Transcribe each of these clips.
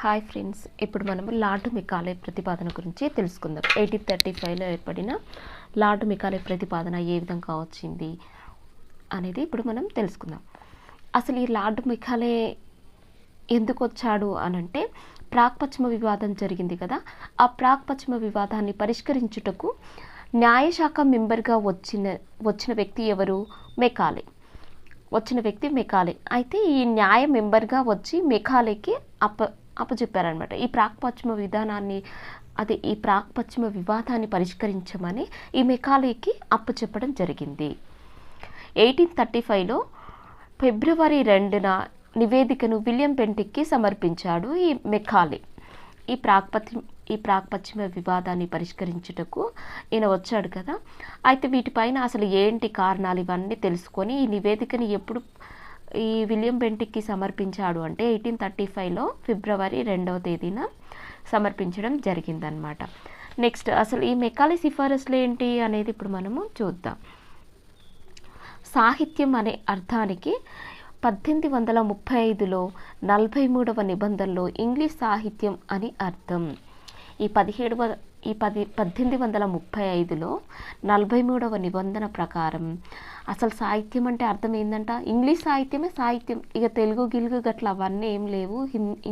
Hi friends, ఇప్పుడు మనము lord Macaulay ప్రతిపాదన గురించి తెలుసుకుందాం. 1835లో ఏర్పడిన లార్డ్ మెకాలే ప్రతిపాదన ఏ విధంగా వచ్చింది అనేది ఇప్పుడు మనం తెలుసుకుందాం. అసలు ఈ లార్డ్ మెకాలే ఎందుకు వచ్చాడు అనంటే, ప్రాక్ పశ్చిమ వివాదం జరిగింది కదా, ఆ ప్రాక్ పశ్చిమ వివాదాన్ని పరిష్కరించుటకు న్యాయశాఖ మెంబర్గా వచ్చిన వ్యక్తి ఎవరు? మెకాలే. అయితే ఈ న్యాయ మెంబర్గా వచ్చి మెకాలేకి అప్పచెప్పారనమాట. ఈ ప్రాక్ పశ్చిమ వివాదాన్ని పరిష్కరించమని ఈ మెకాలేకి అప్పచెప్పడం జరిగింది. 1835లో ఫిబ్రవరి 2న నివేదికను విలియం బెంటిక్కి సమర్పించాడు ఈ మెకాలే. ఈ ప్రాక్ పశ్చిమ వివాదాన్ని పరిష్కరించుటకు ఈయన వచ్చాడు కదా. అయితే వీటిపైన అసలు ఏంటి కారణాలు ఇవన్నీ తెలుసుకొని ఈ నివేదికని ఎప్పుడు ఈ విలియం బెంటిక్కి సమర్పించాడు అంటే 1835లో ఫిబ్రవరి 2వ తేదీన సమర్పించడం జరిగిందనమాట. నెక్స్ట్ అసలు ఈ మెకాలే సిఫారసులు ఏంటి అనేది ఇప్పుడు మనము చూద్దాం. సాహిత్యం అనే అర్థానికి 1835లో 43వ నిబంధనలో ఇంగ్లీష్ సాహిత్యం అని అర్థం. ఈ 1835లో 43వ నిబంధన ప్రకారం అసలు సాహిత్యం అంటే అర్థం ఏంటంట, ఇంగ్లీష్ సాహిత్యమే సాహిత్యం, ఇక తెలుగు గిలుగు గట్ల అవన్నీ ఏం లేవు,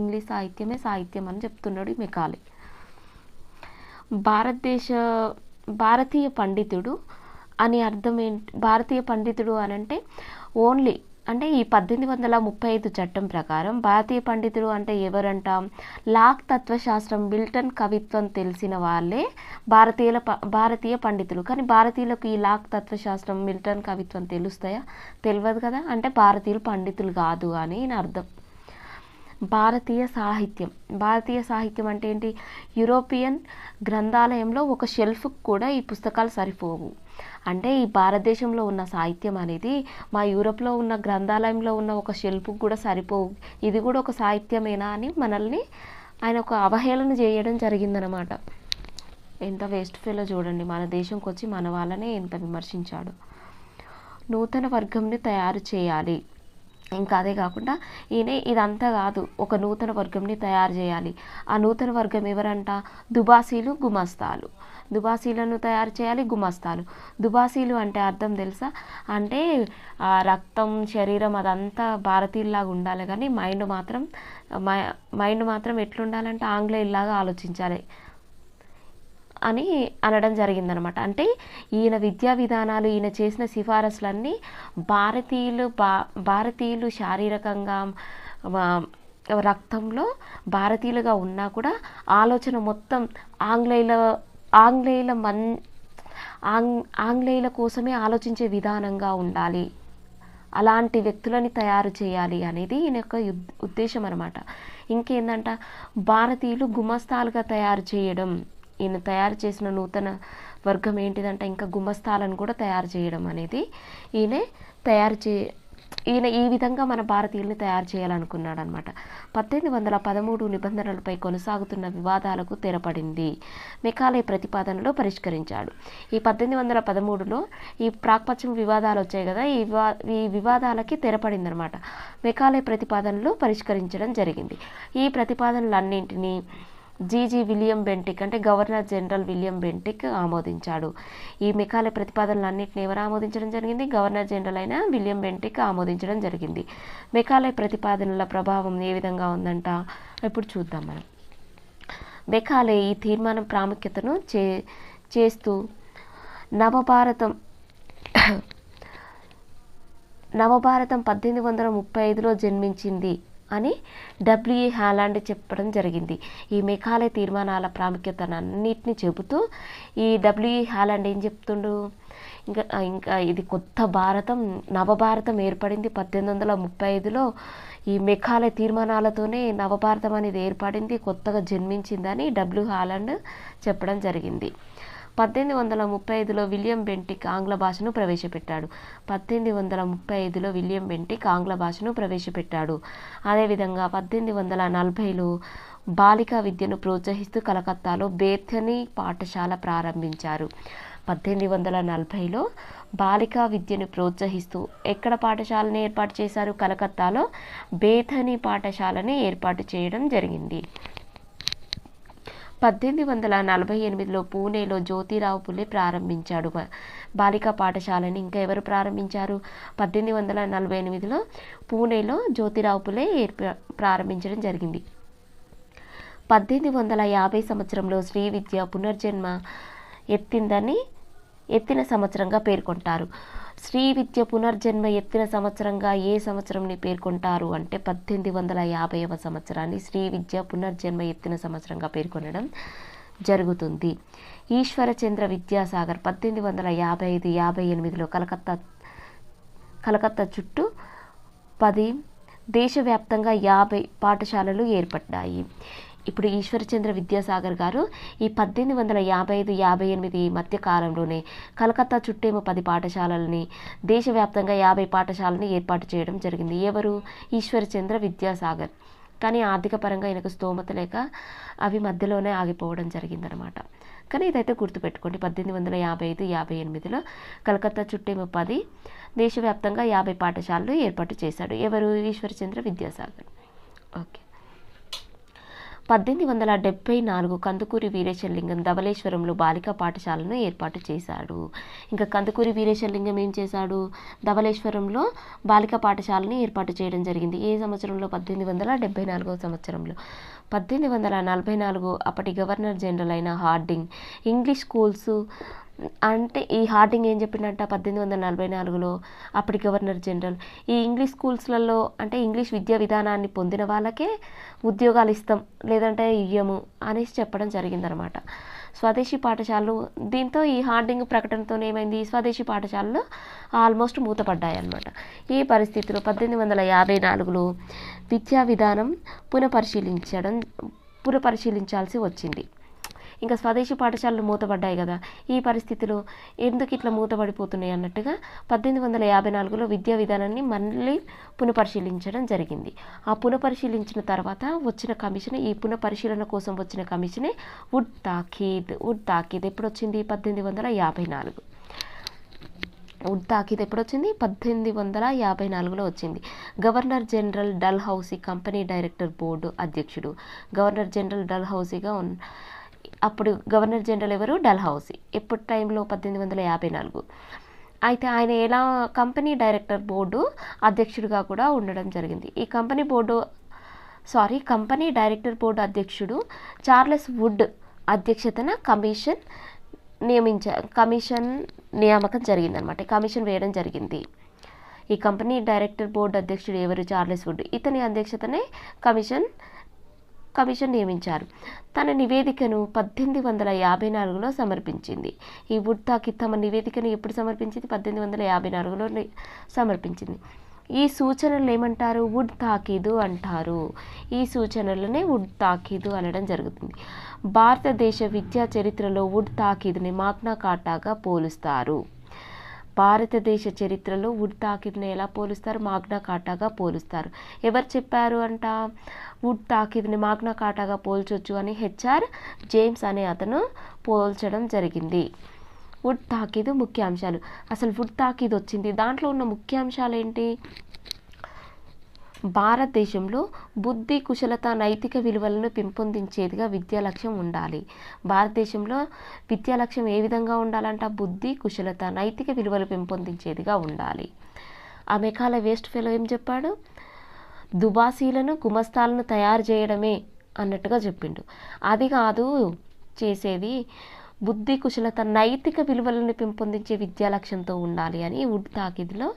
ఇంగ్లీష్ సాహిత్యమే సాహిత్యం అని చెప్తున్నాడు ఈ మెకాలే. భారతీయ పండితుడు అని అర్థం ఏంటి? భారతీయ పండితుడు అనంటే ఓన్లీ అంటే ఈ 1835 చట్టం ప్రకారం భారతీయ పండితుడు అంటే ఎవరంట? లాక్ తత్వశాస్త్రం, మిల్టన్ కవిత్వం తెలిసిన వాళ్ళే భారతీయ పండితులు. కానీ భారతీయులకు ఈ లాక్ తత్వశాస్త్రం, మిల్టన్ కవిత్వం తెలుస్తాయా? తెలియదు కదా. అంటే భారతీయులు పండితులు కాదు అని అర్థం. భారతీయ సాహిత్యం అంటే ఏంటి? యూరోపియన్ గ్రంథాలయంలో ఒక షెల్ఫ్కి కూడా ఈ పుస్తకాలు సరిపోవు. అంటే ఈ భారతదేశంలో ఉన్న సాహిత్యం అనేది మా యూరోప్లో ఉన్న గ్రంథాలయంలో ఉన్న ఒక షెల్ఫ్కి కూడా సరిపోవు. ఇది కూడా ఒక సాహిత్యమేనా అని మనల్ని ఆయన ఒక అవహేళన చేయడం జరిగిందనమాట. ఎంత వేస్ట్ ఫెలో చూడండి, మన దేశంకి వచ్చి మన వాళ్ళనే ఎంత విమర్శించాడు. నూతన వర్గంని తయారు చేయాలి. ఇంకా అదే కాకుండా ఈయన ఇదంతా కాదు, ఒక నూతన వర్గంని తయారు చేయాలి. ఆ నూతన వర్గం ఎవరంట? దుబాసీలు, గుమస్తాలు. దుబాసీలను తయారు చేయాలి, గుమస్తాలు. దుబాసీలు అంటే అర్థం తెలుసా? అంటే రక్తం, శరీరం అదంతా భారతీయుల్లాగా ఉండాలి, కానీ మైండ్ మాత్రం ఎట్లుండాలంటే ఆంగ్లేయుల్లాగా ఆలోచించాలి అని అనడం జరిగిందనమాట. అంటే ఈయన విద్యా విధానాలు, ఈయన చేసిన సిఫారసులన్నీ భారతీయులు శారీరకంగా రక్తంలో భారతీయులుగా ఉన్నా కూడా ఆలోచన మొత్తం ఆంగ్లేయుల కోసమే ఆలోచించే విధానంగా ఉండాలి, అలాంటి వ్యక్తులని తయారు చేయాలి అనేది ఈయన యొక్క ఉద్దేశం అనమాట. ఇంకేందంట, భారతీయులు గుమస్తాలుగా తయారు చేయడం. ఈయన తయారు చేసిన నూతన వర్గం ఏంటిదంటే ఇంకా గుమస్తాలను కూడా తయారు చేయడం అనేది ఈయన ఈ విధంగా మన భారతీయుల్ని తయారు చేయాలనుకున్నాడు అనమాట. 1813 నిబంధనలపై కొనసాగుతున్న వివాదాలకు తెరపడింది. మెకాలే ప్రతిపాదనలో పరిష్కరించాడు. ఈ 1813లో ఈ ప్రాక్ పశ్చిమ వివాదాలు వచ్చాయి కదా, ఈ వివాదాలకి తెరపడింది అనమాట. మెకాలే ప్రతిపాదనలో పరిష్కరించడం జరిగింది. ఈ ప్రతిపాదనలన్నింటినీ విలియం బెంటిక్ అంటే గవర్నర్ జనరల్ విలియం బెంటిక్ ఆమోదించాడు. ఈ మెకాలే ప్రతిపాదనలన్నింటినీ ఎవరు ఆమోదించడం జరిగింది? గవర్నర్ జనరల్ అయిన విలియం బెంటిక్ ఆమోదించడం జరిగింది. మెకాలే ప్రతిపాదనల ప్రభావం ఏ విధంగా ఉందంట ఇప్పుడు చూద్దాం మనం. మెకాలే ఈ తీర్మానం ప్రాముఖ్యతను చేస్తూ నవభారతం 1835లో జన్మించింది అని డబ్ల్యూఈ హాలండ్ చెప్పడం జరిగింది. ఈ మెకాలే తీర్మానాల ప్రాముఖ్యతనన్నిటిని చెబుతూ ఈ డబ్ల్యూఈ హాలండ్ ఏం చెప్తుండు? ఇంకా ఇది కొత్త భారతం, నవభారతం ఏర్పడింది 1835లో. ఈ మెకాలే తీర్మానాలతోనే నవభారతం అనేది ఏర్పడింది, కొత్తగా జన్మించిందని డబ్ల్యూ హాలండ్ చెప్పడం జరిగింది. 1835లో విలియం బెంటిక్ ఆంగ్ల భాషను ప్రవేశపెట్టాడు. 1835లో విలియం బెంటిక్ ఆంగ్ల భాషను ప్రవేశపెట్టాడు. అదేవిధంగా 1840లో బాలికా విద్యను ప్రోత్సహిస్తూ కలకత్తాలో బేథనీ పాఠశాల ప్రారంభించారు. 1840లో బాలికా విద్యను ప్రోత్సహిస్తూ ఎక్కడ పాఠశాలను ఏర్పాటు చేశారు? కలకత్తాలో బేథనీ పాఠశాలని ఏర్పాటు చేయడం జరిగింది. 1848లో పూణేలో జ్యోతిరావు పులే ప్రారంభించాడు బాలికా పాఠశాలని. ఇంకా ఎవరు ప్రారంభించారు? 1848లో పూణేలో జ్యోతిరావు పులే ప్రారంభించడం జరిగింది. 1850 సంవత్సరంలో శ్రీ విద్య పునర్జన్మ ఎత్తిన సంవత్సరంగా పేర్కొంటారు. శ్రీ విద్య పునర్జన్మ ఎత్తిన సంవత్సరంగా ఏ సంవత్సరంని పేర్కొంటారు అంటే 1850వ సంవత్సరాన్ని శ్రీ విద్య పునర్జన్మ ఎత్తిన సంవత్సరంగా పేర్కొనడం జరుగుతుంది. ఈశ్వరచంద్ర విద్యాసాగర్ 1855-58లో కలకత్తా చుట్టూ 10 దేశవ్యాప్తంగా 50 పాఠశాలలు ఏర్పడ్డాయి. ఇప్పుడు ఈశ్వరచంద్ర విద్యాసాగర్ గారు ఈ 1855-58 మధ్య కాలంలోనే కలకత్తా చుట్టేమో 10 పాఠశాలలని, దేశవ్యాప్తంగా 50 పాఠశాలని ఏర్పాటు చేయడం జరిగింది. ఎవరు? ఈశ్వరచంద్ర విద్యాసాగర్. కానీ ఆర్థిక పరంగా ఈయనకు స్తోమత లేక అవి మధ్యలోనే ఆగిపోవడం జరిగిందనమాట. కానీ ఇదైతే గుర్తుపెట్టుకోండి, 1855-58లో కలకత్తా చుట్టేమో 10, దేశవ్యాప్తంగా 50 పాఠశాలలు ఏర్పాటు చేశాడు. ఎవరు? ఈశ్వరచంద్ర విద్యాసాగర్. ఓకే. 1874 కందుకూరి వీరేశలింగం ధవళేశ్వరంలో బాలికా పాఠశాలను ఏర్పాటు చేశాడు. ఇంకా కందుకూరి వీరేశలింగం ఏం చేశాడు? ధవళేశ్వరంలో బాలికా పాఠశాలని ఏర్పాటు చేయడం జరిగింది. ఏ సంవత్సరంలో? 1874 సంవత్సరంలో. 1844 అప్పటి గవర్నర్ జనరల్ అయిన హార్డింగ్ ఇంగ్లీష్ స్కూల్స్ అంటే ఈ హార్డింగ్ ఏం చెప్పిందంట 1844లో అప్పటి గవర్నర్ జనరల్, ఈ ఇంగ్లీష్ స్కూల్స్లలో అంటే ఇంగ్లీష్ విద్యా విధానాన్ని పొందిన వాళ్ళకే ఉద్యోగాలు ఇస్తాం, లేదంటే ఇయ్యము అనేసి చెప్పడం జరిగిందనమాట. స్వదేశీ పాఠశాలలు, దీంతో ఈ హార్డింగ్ ప్రకటనతో ఏమైంది? స్వదేశీ పాఠశాలలు ఆల్మోస్ట్ మూతపడ్డాయి అన్నమాట. ఈ పరిస్థితిలో 1854లో విద్యా విధానం పునఃపరిశీలించాల్సి వచ్చింది. ఇంకా స్వదేశీ పాఠశాలలు మూతపడ్డాయి కదా, ఈ పరిస్థితిలో ఎందుకు ఇట్లా మూతపడిపోతున్నాయి అన్నట్టుగా 1854లో విద్యా విధానాన్ని మళ్ళీ పునఃపరిశీలించడం జరిగింది. ఆ పునఃపరిశీలించిన తర్వాత వచ్చిన కమిషన్, ఈ పునఃపరిశీలన కోసం వచ్చిన కమిషనే వుడ్ తాకీద్ ఎప్పుడు వచ్చింది? 1854. వుడ్ తాకీద్ ఎప్పుడు వచ్చింది? 1854లో వచ్చింది. Governor general Dalhousie company director board అధ్యక్షుడు. గవర్నర్ జనరల్ డల్హౌసీగా అప్పుడు గవర్నర్ జనరల్ ఎవరు? డల్హౌసీ. ఎప్పుడు టైంలో? 1854. అయితే ఆయన ఎలా కంపెనీ డైరెక్టర్ బోర్డు అధ్యక్షుడిగా కూడా ఉండడం జరిగింది. ఈ కంపెనీ డైరెక్టర్ బోర్డు అధ్యక్షుడు చార్లెస్ వుడ్ అధ్యక్షతన కమిషన్ నియామకం జరిగిందనమాట. కమిషన్ వేయడం జరిగింది. ఈ కంపెనీ డైరెక్టర్ బోర్డు అధ్యక్షుడు ఎవరు? Charles would. ఇతని అధ్యక్షతనే కమిషన్ నియమించారు. తన నివేదికను 1854లో సమర్పించింది. ఈ వుడ్ తాకీద్ తమ నివేదికను ఎప్పుడు సమర్పించింది? 1854లో సమర్పించింది. ఈ సూచనలు ఏమంటారు? వుడ్ తాకీదు అంటారు. ఈ సూచనలనే వుడ్ తాకీదు అనడం జరుగుతుంది. భారతదేశ విద్యా చరిత్రలో వుడ్ తాకీదుని మాగ్నా కార్టాగా పోలుస్తారు. భారతదేశ చరిత్రలో వుడ్ తాకీద్ని ఎలా పోలుస్తారు? మాగ్నా కార్టాగా పోలుస్తారు. ఎవరు చెప్పారు అంట వుడ్ తాకీద్ని మాగ్నా కార్టాగా పోల్చొచ్చు అని? హెచ్ఆర్ జేమ్స్ అనే అతను పోల్చడం జరిగింది. వుడ్ తాకీదు ముఖ్యాంశాలు. అసలు వుడ్ తాకీదు వచ్చింది, దాంట్లో ఉన్న ముఖ్యాంశాలు ఏంటి? భారతదేశంలో బుద్ధి, కుశలత, నైతిక విలువలను పెంపొందించేదిగా విద్యా లక్ష్యం ఉండాలి. భారతదేశంలో విద్యా లక్ష్యం ఏ విధంగా ఉండాలంట? బుద్ధి, కుశలత, నైతిక విలువలు పెంపొందించేదిగా ఉండాలి. ఆ మెకాలే వేస్ట్ ఫెలో ఏం చెప్పాడు? దుబాసీలను, గుమస్తాలను తయారు చేయడమే అన్నట్టుగా చెప్పిండు. అది కాదు చేసేది, బుద్ధి, కుశలత, నైతిక విలువలను పెంపొందించే విద్యా లక్ష్యంతో ఉండాలి అని వుడ్ తాకీద్లో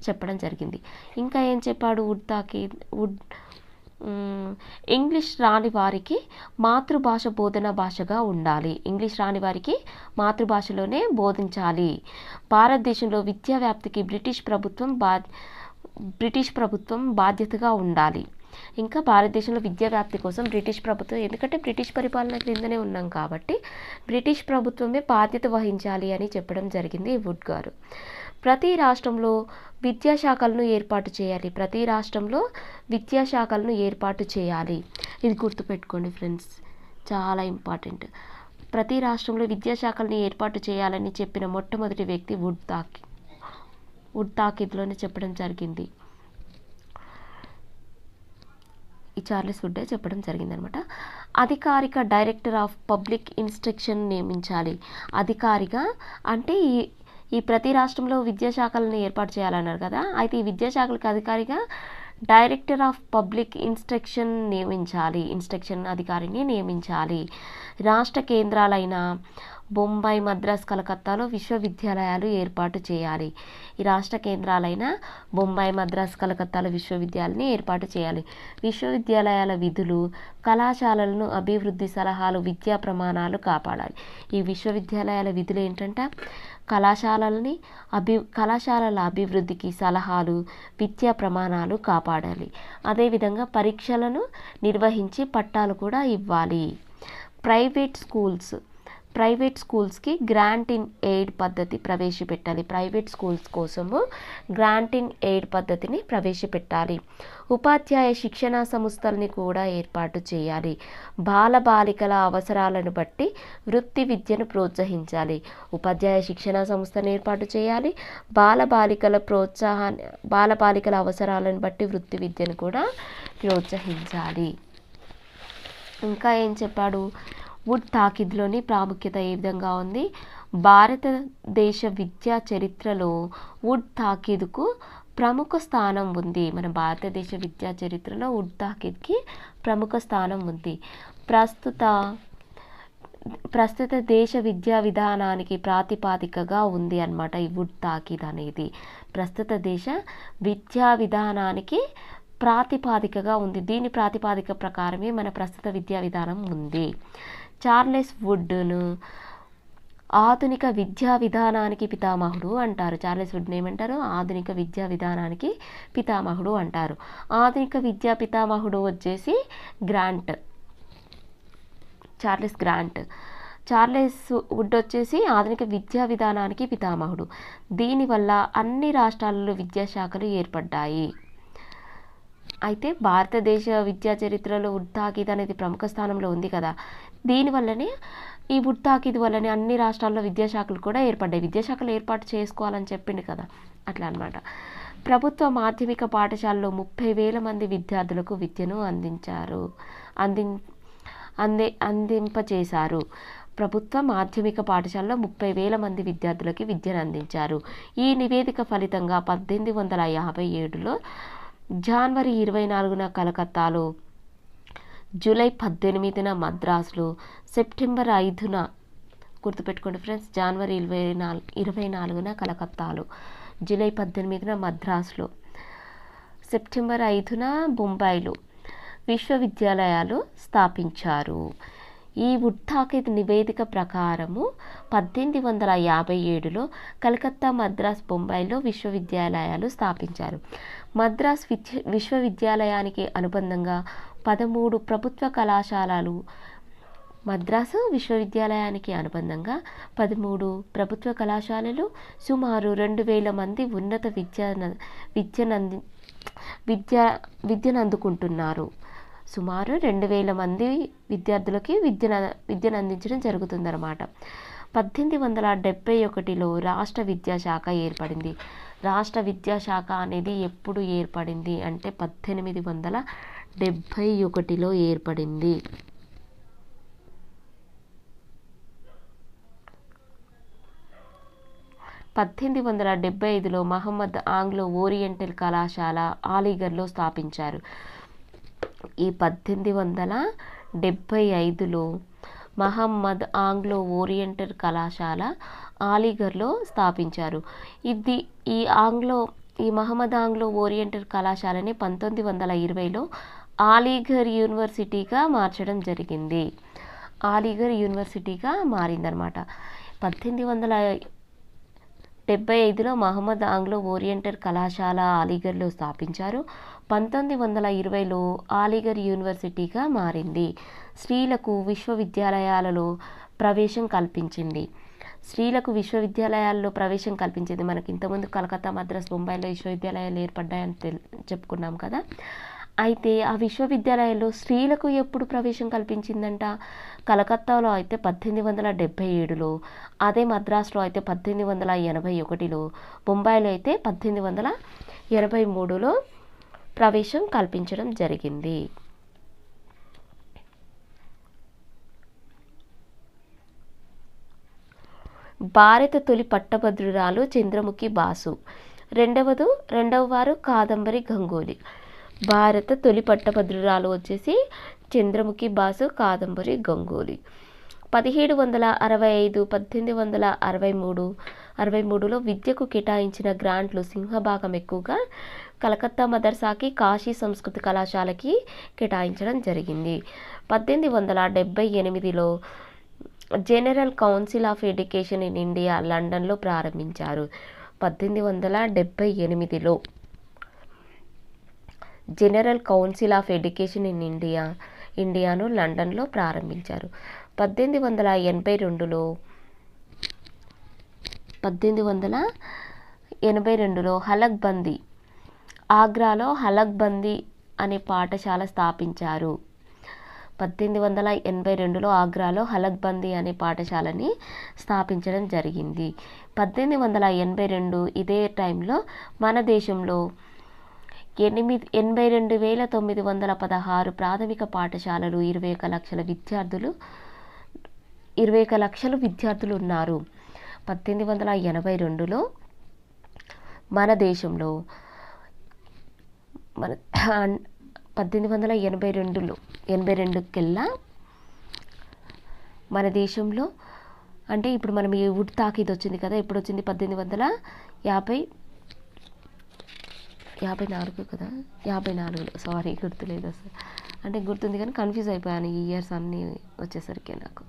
చెప్పడం జరిగింది. ఇంకా ఏం చెప్పాడు వుడ్? ఇంగ్లీష్ రాని వారికి మాతృభాష బోధన భాషగా ఉండాలి. ఇంగ్లీష్ రాని వారికి మాతృభాషలోనే బోధించాలి. భారతదేశంలో విద్యా వ్యాప్తికి బ్రిటిష్ ప్రభుత్వం బాధ్యతగా ఉండాలి. ఇంకా భారతదేశంలో విద్యా వ్యాప్తి కోసం బ్రిటిష్ ప్రభుత్వం, ఎందుకంటే బ్రిటిష్ పరిపాలన క్రిందనే ఉన్నాం కాబట్టి బ్రిటిష్ ప్రభుత్వమే బాధ్యత వహించాలి అని చెప్పడం జరిగింది వుడ్ గారు. ప్రతి రాష్ట్రంలో విద్యాశాఖలను ఏర్పాటు చేయాలి. ప్రతి రాష్ట్రంలో విద్యాశాఖలను ఏర్పాటు చేయాలి. ఇది గుర్తుపెట్టుకోండి ఫ్రెండ్స్, చాలా ఇంపార్టెంట్. ప్రతి రాష్ట్రంలో విద్యాశాఖల్ని ఏర్పాటు చేయాలని చెప్పిన మొట్టమొదటి వ్యక్తి వుడ్ వుడ్ తాకిద్లోనే చెప్పడం జరిగింది. ఈ చార్లెస్ వుడ్డే చెప్పడం జరిగిందనమాట. అధికారిక డైరెక్టర్ ఆఫ్ పబ్లిక్ ఇన్స్ట్రక్షన్ నియమించాలి. అధికారిగా అంటే ఈ ప్రతి రాష్ట్రంలో విద్యాశాఖలను ఏర్పాటు చేయాలన్నారు కదా, అయితే ఈ విద్యాశాఖలకు అధికారిగా డైరెక్టర్ ఆఫ్ పబ్లిక్ ఇన్స్ట్రక్షన్ నియమించాలి. ఇన్స్ట్రక్షన్ అధికారిని నియమించాలి. రాష్ట్ర కేంద్రాలైన బొంబాయి, మద్రాస్, కలకత్తాలో విశ్వవిద్యాలయాలు ఏర్పాటు చేయాలి. ఈ రాష్ట్ర కేంద్రాలైన బొంబాయి, మద్రాస్, కలకత్తాలో విశ్వవిద్యాలయాన్ని ఏర్పాటు చేయాలి. విశ్వవిద్యాలయాల విధులు, కళాశాలలను అభివృద్ధి, సలహాలు, విద్యా ప్రమాణాలు కాపాడాలి. ఈ విశ్వవిద్యాలయాల విధులు ఏంటంటే కళాశాలల అభివృద్ధికి సలహాలు, విద్యా ప్రమాణాలు కాపాడాలి. అదేవిధంగా పరీక్షలను నిర్వహించి పట్టాలు కూడా ఇవ్వాలి. ప్రైవేట్ స్కూల్స్కి గ్రాంట్ ఇన్ ఎయిడ్ పద్ధతి ప్రవేశపెట్టాలి. ప్రైవేట్ స్కూల్స్ కోసము గ్రాంట్ ఇన్ ఎయిడ్ పద్ధతిని ప్రవేశపెట్టాలి. ఉపాధ్యాయ శిక్షణా సంస్థల్ని కూడా ఏర్పాటు చేయాలి. బాలబాలికల అవసరాలను బట్టి వృత్తి విద్యను ప్రోత్సహించాలి. ఉపాధ్యాయ శిక్షణా సంస్థను ఏర్పాటు చేయాలి. బాలబాలికల అవసరాలను బట్టి వృత్తి విద్యను కూడా ప్రోత్సహించాలి. ఇంకా ఏం చెప్పాడు? వుడ్ తాకిద్లోని ప్రాముఖ్యత ఏ విధంగా ఉంది? భారతదేశ విద్యా చరిత్రలో వుడ్ తాకిద్కు ప్రముఖ స్థానం ఉంది. మన భారతదేశ విద్యా చరిత్రలో వుడ్ తాకిద్కి ప్రముఖ స్థానం ఉంది. ప్రస్తుత దేశ విద్యా విధానానికి ప్రాతిపాదికగా ఉంది అన్నమాట ఈ వుడ్ తాకిద్ అనేది. ప్రస్తుత దేశ విద్యా విధానానికి ప్రాతిపాదికగా ఉంది. దీని ప్రాతిపాదిక ప్రకారమే మన ప్రస్తుత విద్యా విధానం ఉంది. చార్లెస్ వుడ్ను ఆధునిక విద్యా విధానానికి పితామహుడు అంటారు. చార్లెస్ వుడ్ని ఏమంటారు? ఆధునిక విద్యా విధానానికి పితామహుడు అంటారు. ఆధునిక విద్యా పితామహుడు వచ్చేసి చార్లెస్ వుడ్ వచ్చేసి ఆధునిక విద్యా విధానానికి పితామహుడు. దీనివల్ల అన్ని రాష్ట్రాలలో విద్యాశాఖలు ఏర్పడ్డాయి. అయితే భారతదేశ విద్యా చరిత్రలో వుడ్ తాకిద్ అనేది ప్రముఖ స్థానంలో ఉంది కదా, దీనివల్లనే ఈ వుడ్ తాకిద్ వల్లనే అన్ని రాష్ట్రాల్లో విద్యాశాఖలు కూడా ఏర్పడ్డాయి. విద్యాశాఖలు ఏర్పాటు చేసుకోవాలని చెప్పింది కదా, అట్లా అన్నమాట. ప్రభుత్వ మాధ్యమిక పాఠశాలలో 30,000 మంది విద్యార్థులకు విద్యను అందింపచేశారు. ప్రభుత్వ మాధ్యమిక పాఠశాలలో 30,000 మంది విద్యార్థులకి విద్యను అందించారు. ఈ నివేదిక ఫలితంగా 1857లో జనవరి 24న కలకత్తాలో, జూలై 18న మద్రాసులో, సెప్టెంబర్ 5న గుర్తుపెట్టుకోండి ఫ్రెండ్స్, జనవరి 24న కలకత్తాలో, జూలై 18న మద్రాసులో, సెప్టెంబర్ 5న బొంబాయిలో విశ్వవిద్యాలయాలు స్థాపించారు. ఈ వుడ్ తాకిద్ నివేదిక ప్రకారము 1857లో కలకత్తా, మద్రాస్, బొంబాయిలో విశ్వవిద్యాలయాలు స్థాపించారు. మద్రాస్ విశ్వవిద్యాలయానికి అనుబంధంగా 13 ప్రభుత్వ కళాశాలలు, మద్రాసు విశ్వవిద్యాలయానికి అనుబంధంగా 13 ప్రభుత్వ కళాశాలలు, సుమారు 2,000 మంది ఉన్నత విద్యను అందుకుంటున్నారు. సుమారు 2,000 మంది విద్యార్థులకి విద్యను అందించడం జరుగుతుందన్నమాట. 1871లో రాష్ట్ర విద్యాశాఖ ఏర్పడింది. రాష్ట్ర విద్యాశాఖ అనేది ఎప్పుడు ఏర్పడింది అంటే 1871లో ఏర్పడింది. 1875లో మహమ్మద్ ఆంగ్లో ఓరియంటల్ కళాశాల అలీగర్లో స్థాపించారు. ఈ 1875లో మహమ్మద్ ఆంగ్లో ఓరియంటల్ కళాశాల అలీగర్లో స్థాపించారు. ఈ మహమ్మద్ ఆంగ్లో ఓరియంటల్ కళాశాలని 1920లో అలీగర్ యూనివర్సిటీగా మార్చడం జరిగింది. అలీగర్ యూనివర్సిటీగా మారిందనమాట. 1875లో మహమ్మద్ ఆంగ్లో ఓరియంటల్ కళాశాల అలీగర్లో స్థాపించారు. 1920లో అలీగర్ యూనివర్సిటీగా మారింది. స్త్రీలకు విశ్వవిద్యాలయాలలో ప్రవేశం కల్పించింది. మనకి ఇంతకుముందు కలకత్తా, మద్రాస్, బొంబాయిలో విశ్వవిద్యాలయాలు ఏర్పడ్డాయని చెప్పుకున్నాం కదా. అయితే ఆ విశ్వవిద్యాలయంలో స్త్రీలకు ఎప్పుడు ప్రవేశం కల్పించిందంట? కలకత్తాలో అయితే 1877లో, అదే మద్రాసులో అయితే 1881లో, బొంబాయిలో అయితే 1883లో ప్రవేశం కల్పించడం జరిగింది. భారత తొలి పట్టభద్రురాలు చంద్రముఖి బాసు. రెండవ వారు కాదంబరి గంగూలీ. భారత తొలి పట్టభద్రురాలు వచ్చేసి చంద్రముఖి బాసు, కాదంబరి గంగూలీ. 1765, 1863లో విద్యకు కేటాయించిన గ్రాంట్లు సింహభాగం ఎక్కువగా కలకత్తా మదర్సాకి, కాశీ సంస్కృత కళాశాలకి కేటాయించడం జరిగింది. 1878లో general council of education in India లండన్లో ప్రారంభించారు. 1878లో general council of education in ఇండియాను లండన్లో ప్రారంభించారు. 1882లో హలక్బందీ, ఆగ్రాలో హలక్బందీ అనే పాఠశాల స్థాపించారు. 1882లో ఆగ్రాలో హలక్బందీ అనే పాఠశాలని స్థాపించడం జరిగింది. 1882 ఇదే టైంలో మన దేశంలో 82,916 ప్రాథమిక పాఠశాలలు, 21 లక్షల విద్యార్థులు ఉన్నారు. 1882లో మన దేశంలో 1882 కల్లా మన దేశంలో అంటే ఇప్పుడు మనం ఈ వుడ్ తాకీదు వచ్చింది కదా, ఎప్పుడు వచ్చింది? 1854 కదా, 54లో, సారీ గుర్తులేదు అసలు. అంటే గుర్తుంది కానీ కన్ఫ్యూజ్ అయిపోయాను ఈ ఇయర్స్ అన్నీ వచ్చేసరికి నాకు.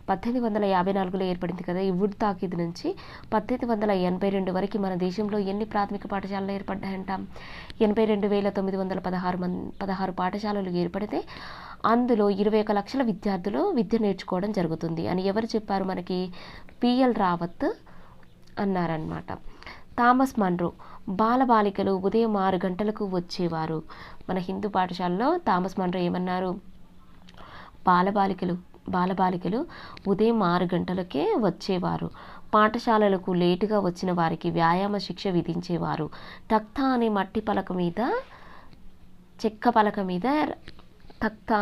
1854లో ఏర్పడింది కదా ఈ వుడ్ తాకీదు నుంచి 1882 వరకు మన దేశంలో ఎన్ని ప్రాథమిక పాఠశాలలు ఏర్పడ్డాయంట? 82,916 పాఠశాలలు ఏర్పడితే అందులో 21 లక్షల విద్యార్థులు విద్య నేర్చుకోవడం జరుగుతుంది అని ఎవరు చెప్పారు మనకి? పిఎల్ రావత్ అన్నారనమాట. థామస్ మన్రో, బాలబాలికలు ఉదయం 6 గంటలకు వచ్చేవారు. మన హిందూ పాఠశాలలో థామస్ మన్రో ఏమన్నారు? బాలబాలికలు ఉదయం 6 గంటలకే వచ్చేవారు. పాఠశాలలకు లేటుగా వచ్చిన వారికి వ్యాయామ శిక్ష విధించేవారు. తఖ్తా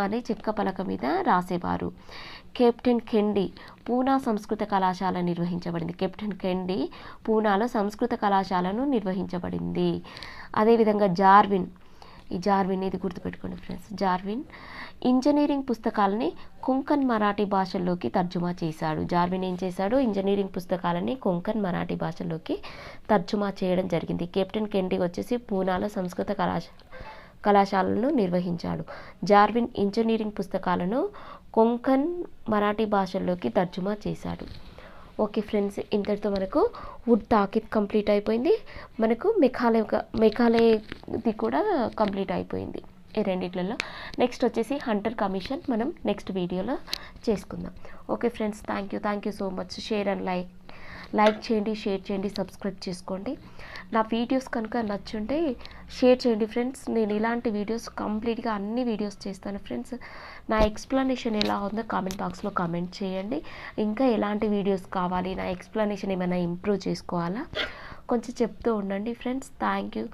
అనే చెక్క పలక మీద రాసేవారు. కెప్టెన్ కెండీ పూనా సంస్కృత కళాశాల నిర్వహించబడింది. కెప్టెన్ కెండీ పూనాలో సంస్కృత కళాశాలను నిర్వహించబడింది. అదేవిధంగా జార్విన్ ఇది గుర్తుపెట్టుకోండి ఫ్రెండ్స్. జార్విన్ ఇంజనీరింగ్ పుస్తకాలని కొంకణ్ మరాఠీ భాషల్లోకి తర్జుమా చేశాడు. జార్విన్ ఏం చేశాడు? ఇంజనీరింగ్ పుస్తకాలని కొంకణ్ మరాఠీ భాషల్లోకి తర్జుమా చేయడం జరిగింది. కెప్టెన్ కెండీ వచ్చేసి పూనాలో సంస్కృత కళాశాలను నిర్వహించాడు. జార్విన్ ఇంజనీరింగ్ పుస్తకాలను కొంకణ్ మరాఠీ భాషల్లోకి తర్జుమా చేశాడు. ఓకే ఫ్రెండ్స్, ఇంతటితో మనకు వుడ్ తాకిద్ కంప్లీట్ అయిపోయింది. మనకు మెకాలేది కూడా కంప్లీట్ అయిపోయింది ఈ రెండిట్లలో. నెక్స్ట్ వచ్చేసి హంటర్ కమిషన్ మనం నెక్స్ట్ వీడియోలో చేసుకుందాం. Okay friends, thank you so much. Share and like చేయండి, షేర్ చేయండి, సబ్స్క్రైబ్ చేసుకోండి. నా వీడియోస్ కనుక నచ్చుంటే షేర్ చేయండి ఫ్రెండ్స్. నేను ఇలాంటి వీడియోస్ కంప్లీట్గా అన్ని వీడియోస్ చేస్తాను ఫ్రెండ్స్. నా ఎక్స్ప్లెనేషన్ ఎలా ఉందో కామెంట్ బాక్స్లో కామెంట్ చేయండి. ఇంకా ఎలాంటి వీడియోస్ కావాలి, నా ఎక్స్ప్లెనేషన్ ఏమైనా ఇంప్రూవ్ చేసుకోవాలా కొంచెం చెప్తూ ఉండండి ఫ్రెండ్స్. Thank you.